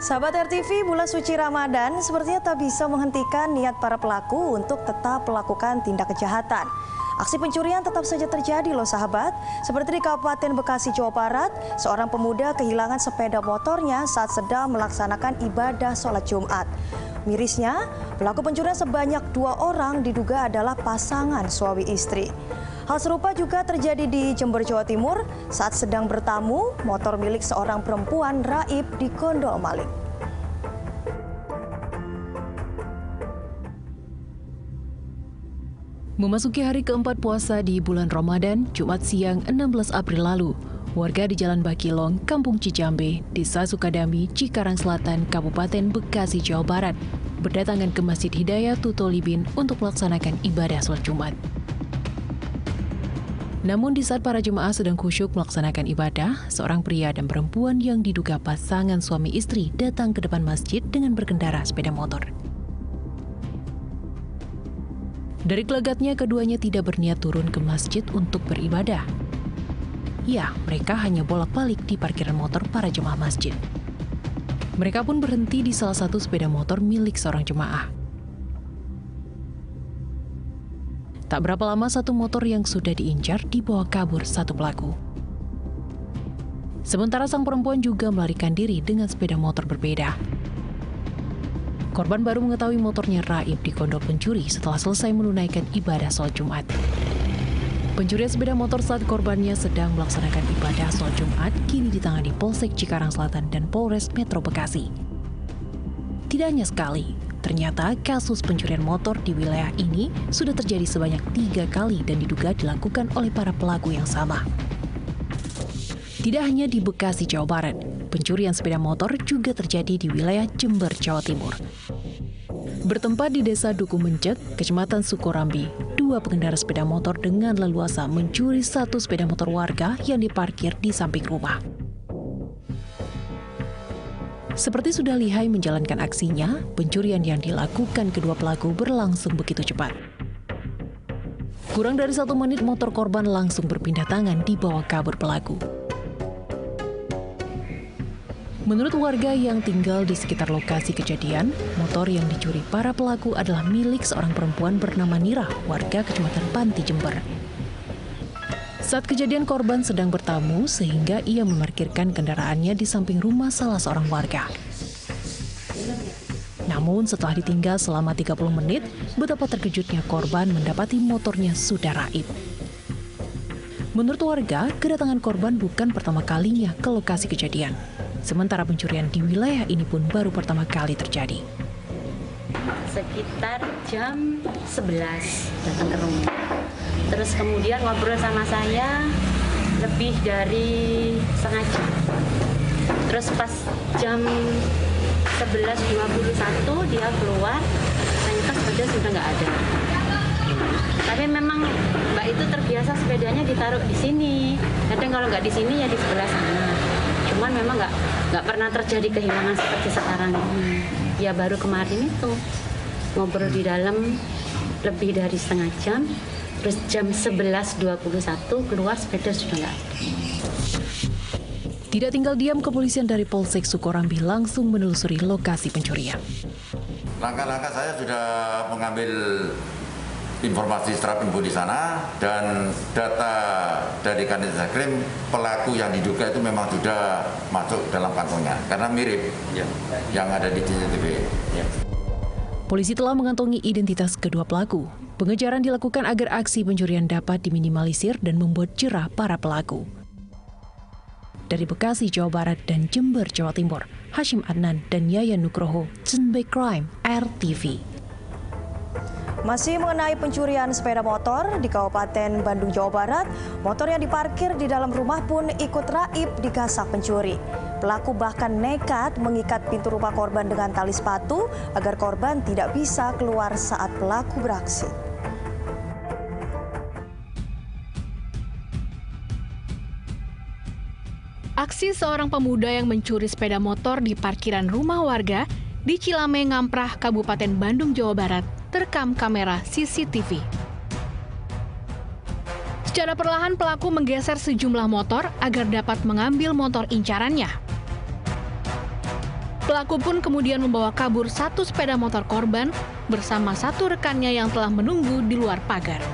Sahabat RTV, bulan suci Ramadan sepertinya tak bisa menghentikan niat para pelaku untuk tetap melakukan tindak kejahatan. Aksi pencurian tetap saja terjadi loh sahabat. Seperti di Kabupaten Bekasi, Jawa Barat, seorang pemuda kehilangan sepeda motornya saat sedang melaksanakan ibadah sholat Jumat. Mirisnya, pelaku pencurian sebanyak 2 orang diduga adalah pasangan suami istri. Hal serupa juga terjadi di Jember, Jawa Timur saat sedang bertamu, motor milik seorang perempuan raib digondol maling. Memasuki hari keempat puasa di bulan Ramadan, Jumat siang 16 April lalu, warga di Jalan Bakilong, Kampung Cijambe, Desa Sukadami, Cikarang Selatan, Kabupaten Bekasi, Jawa Barat, berdatangan ke Masjid Hidayah Tutolibin untuk melaksanakan ibadah sholat Jumat. Namun di saat para jemaah sedang khusyuk melaksanakan ibadah, seorang pria dan perempuan yang diduga pasangan suami istri datang ke depan masjid dengan berkendara sepeda motor. Dari gelagatnya, keduanya tidak berniat turun ke masjid untuk beribadah. Ya, mereka hanya bolak-balik di parkiran motor para jemaah masjid. Mereka pun berhenti di salah satu sepeda motor milik seorang jemaah. Tak berapa lama satu motor yang sudah diincar dibawa kabur satu pelaku. Sementara sang perempuan juga melarikan diri dengan sepeda motor berbeda. Korban baru mengetahui motornya raib digondol pencuri setelah selesai menunaikan ibadah sholat Jumat. Pencurian sepeda motor saat korbannya sedang melaksanakan ibadah sholat Jumat kini ditangani Polsek Cikarang Selatan dan Polres Metro Bekasi. Tidak hanya sekali, ternyata kasus pencurian motor di wilayah ini sudah terjadi sebanyak 3 kali dan diduga dilakukan oleh para pelaku yang sama. Tidak hanya di Bekasi, Jawa Barat, pencurian sepeda motor juga terjadi di wilayah Jember, Jawa Timur. Bertempat di Desa Duku Mencek, Kecamatan Sukorambi, 2 pengendara sepeda motor dengan leluasa mencuri 1 sepeda motor warga yang diparkir di samping rumah. Seperti sudah lihai menjalankan aksinya, pencurian yang dilakukan kedua pelaku berlangsung begitu cepat. Kurang dari 1 menit motor korban langsung berpindah tangan dibawa kabur pelaku. Menurut warga yang tinggal di sekitar lokasi kejadian, motor yang dicuri para pelaku adalah milik seorang perempuan bernama Nira, warga Kecamatan Panti, Jember. Saat kejadian korban sedang bertamu sehingga ia memarkirkan kendaraannya di samping rumah salah seorang warga. Namun setelah ditinggal selama 30 menit, betapa terkejutnya korban mendapati motornya sudah raib. Menurut warga, kedatangan korban bukan pertama kalinya ke lokasi kejadian. Sementara pencurian di wilayah ini pun baru pertama kali terjadi. Sekitar jam 11 datang ke rumah. Terus kemudian ngobrol sama saya lebih dari setengah jam. Terus pas jam 11.21 dia keluar, ternyata sepeda sudah nggak ada. Tapi memang Mbak itu terbiasa sepedanya ditaruh di sini. Kadang kalau nggak di sini ya di sebelah sana. Cuman memang nggak pernah terjadi kehilangan seperti sekarang ini. Ya baru kemarin itu ngobrol di dalam lebih dari setengah jam. Terus jam 11.21 keluar sepeda sudah nggak ada. Tidak tinggal diam, kepolisian dari Polsek Sukorambi langsung menelusuri lokasi pencurian. Langkah-langkah saya sudah mengambil informasi secara info di sana dan data dari Kanit Reskrim pelaku yang diduga itu memang sudah masuk dalam kantongnya karena mirip yang ada di CCTV. Polisi telah mengantongi identitas kedua pelaku. Pengejaran dilakukan agar aksi pencurian dapat diminimalisir dan membuat jerah para pelaku. Dari Bekasi, Jawa Barat dan Jember, Jawa Timur, Hashim Adnan dan Yayan Nugroho, Zenbei Crime, RTV. Masih mengenai pencurian sepeda motor di Kabupaten Bandung, Jawa Barat, motor yang diparkir di dalam rumah pun ikut raib digasak pencuri. Pelaku bahkan nekat mengikat pintu rumah korban dengan tali sepatu agar korban tidak bisa keluar saat pelaku beraksi. Aksi seorang pemuda yang mencuri sepeda motor di parkiran rumah warga di Cilame Ngamprah, Kabupaten Bandung, Jawa Barat, terekam kamera CCTV. Secara perlahan pelaku menggeser sejumlah motor agar dapat mengambil motor incarannya. Pelaku pun kemudian membawa kabur satu sepeda motor korban bersama satu rekannya yang telah menunggu di luar pagar.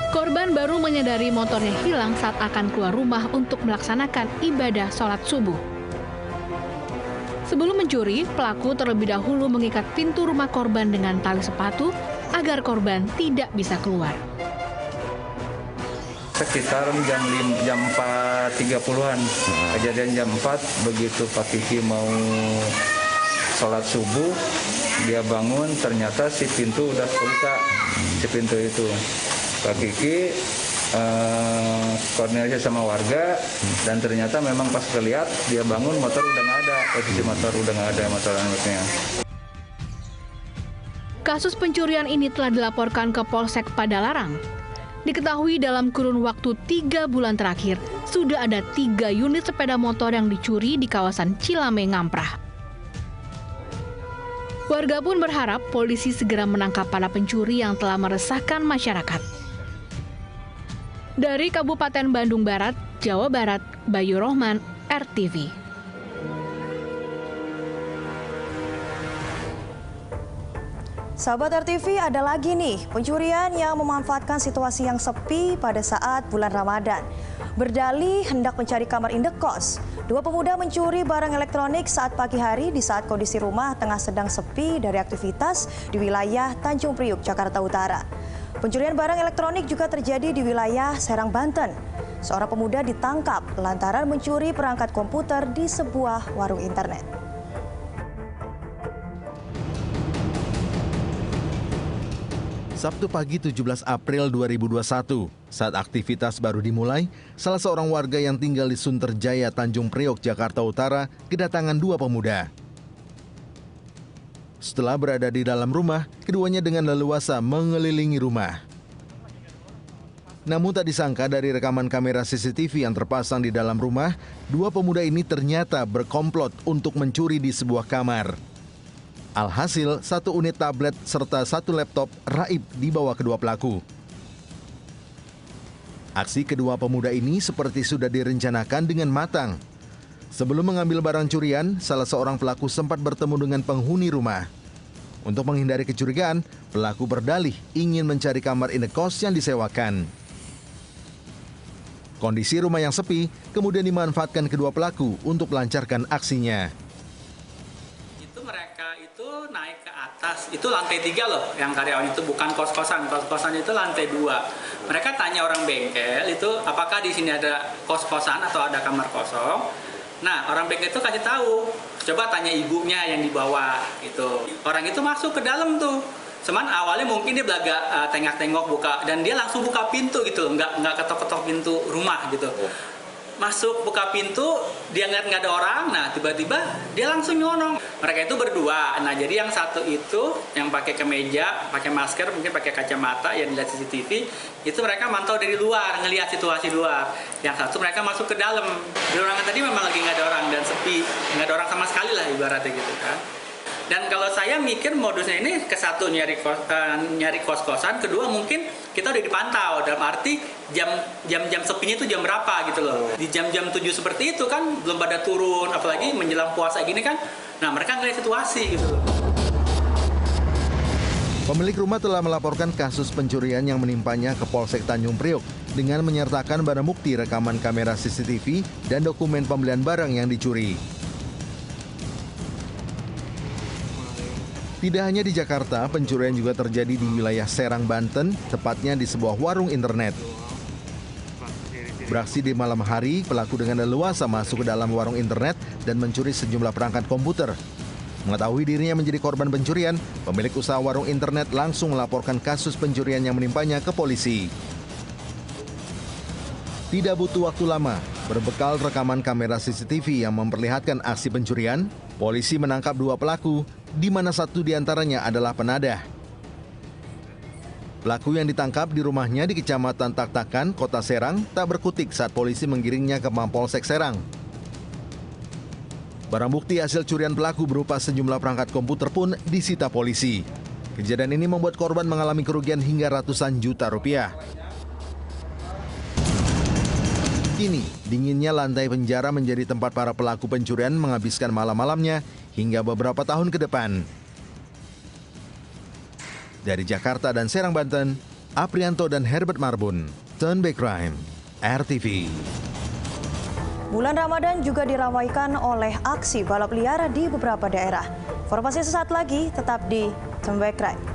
Korban baru menyadari motornya hilang saat akan keluar rumah untuk melaksanakan ibadah sholat subuh. Sebelum mencuri, pelaku terlebih dahulu mengikat pintu rumah korban dengan tali sepatu agar korban tidak bisa keluar. Sekitar jam 4.30-an, kejadian jam 4, begitu Pak Kiki mau sholat subuh, dia bangun, ternyata si pintu udah kebuka, si pintu itu. Pak Kiki koordinasi sama warga, dan ternyata memang pas terlihat, dia bangun, motor udah nggak ada, posisi motor udah nggak ada, motor anaknya. Kasus pencurian ini telah dilaporkan ke Polsek Padalarang. Diketahui dalam kurun waktu 3 bulan terakhir, sudah ada 3 unit sepeda motor yang dicuri di kawasan Cilame Ngamprah. Warga pun berharap polisi segera menangkap para pencuri yang telah meresahkan masyarakat. Dari Kabupaten Bandung Barat, Jawa Barat, Bayu Rohman, RTV. Sahabat RTV, ada lagi nih pencurian yang memanfaatkan situasi yang sepi pada saat bulan Ramadan. Berdalih hendak mencari kamar indekos, 2 pemuda mencuri barang elektronik saat pagi hari di saat kondisi rumah tengah sedang sepi dari aktivitas di wilayah Tanjung Priuk, Jakarta Utara. Pencurian barang elektronik juga terjadi di wilayah Serang, Banten. Seorang pemuda ditangkap lantaran mencuri perangkat komputer di sebuah warung internet. Sabtu pagi 17 April 2021, saat aktivitas baru dimulai, salah seorang warga yang tinggal di Sunterjaya, Tanjung Priok, Jakarta Utara, kedatangan 2 pemuda. Setelah berada di dalam rumah, keduanya dengan leluasa mengelilingi rumah. Namun tak disangka dari rekaman kamera CCTV yang terpasang di dalam rumah, 2 pemuda ini ternyata berkomplot untuk mencuri di sebuah kamar. Alhasil, 1 unit tablet serta 1 laptop raib dibawa kedua pelaku. Aksi kedua pemuda ini seperti sudah direncanakan dengan matang. Sebelum mengambil barang curian, salah seorang pelaku sempat bertemu dengan penghuni rumah. Untuk menghindari kecurigaan, pelaku berdalih ingin mencari kamar indekos yang disewakan. Kondisi rumah yang sepi kemudian dimanfaatkan kedua pelaku untuk melancarkan aksinya. Naik ke atas, itu lantai 3 loh yang karyawan itu, bukan kos-kosan. Kos-kosan itu lantai 2. Mereka tanya orang bengkel itu apakah di sini ada kos-kosan atau ada kamar kosong. Nah, orang bengkel itu kasih tahu, coba tanya ibunya yang di bawah itu. Orang itu masuk ke dalam tuh. Cuman awalnya mungkin dia belaga tengok-tengok buka, dan dia langsung buka pintu gitu, nggak ketok-ketok pintu rumah gitu. Masuk buka pintu, dia ngeliat nggak ada orang, nah tiba-tiba dia langsung nyonong. Mereka itu berdua, nah jadi yang satu itu yang pakai kemeja, pakai masker, mungkin pakai kacamata yang dilihat CCTV, itu mereka mantau dari luar, ngelihat situasi luar. Yang satu mereka masuk ke dalam. Di ruangan tadi memang lagi nggak ada orang dan sepi, nggak ada orang sama sekali lah ibaratnya gitu kan. Dan kalau saya mikir modusnya ini, ke satu nyari kos-kosan, kedua mungkin kita udah dipantau, dalam arti jam sepinya itu jam berapa gitu loh. Di jam-jam 7 seperti itu kan belum pada turun, apalagi menjelang puasa gini kan. Nah, mereka ngeliat situasi gitu loh. Pemilik rumah telah melaporkan kasus pencurian yang menimpanya ke Polsek Tanjung Priok dengan menyertakan barang bukti rekaman kamera CCTV dan dokumen pembelian barang yang dicuri. Tidak hanya di Jakarta, pencurian juga terjadi di wilayah Serang, Banten, tepatnya di sebuah warung internet. Beraksi di malam hari, pelaku dengan leluasa masuk ke dalam warung internet dan mencuri sejumlah perangkat komputer. Mengetahui dirinya menjadi korban pencurian, pemilik usaha warung internet langsung melaporkan kasus pencurian yang menimpanya ke polisi. Tidak butuh waktu lama, berbekal rekaman kamera CCTV yang memperlihatkan aksi pencurian, polisi menangkap 2 pelaku, di mana satu diantaranya adalah penadah. Pelaku yang ditangkap di rumahnya di Kecamatan Tak-Takan, Kota Serang, tak berkutik saat polisi menggiringnya ke Mapolsek Serang. Barang bukti hasil curian pelaku berupa sejumlah perangkat komputer pun disita polisi. Kejadian ini membuat korban mengalami kerugian hingga ratusan juta rupiah. Kini, dinginnya lantai penjara menjadi tempat para pelaku pencurian menghabiskan malam-malamnya hingga beberapa tahun ke depan. Dari Jakarta dan Serang, Banten, Aprianto dan Herbert Marbun, Turn Back Crime, RTV. Bulan Ramadan juga diramaikan oleh aksi balap liar di beberapa daerah. Informasi sesaat lagi tetap di Turn Back Crime.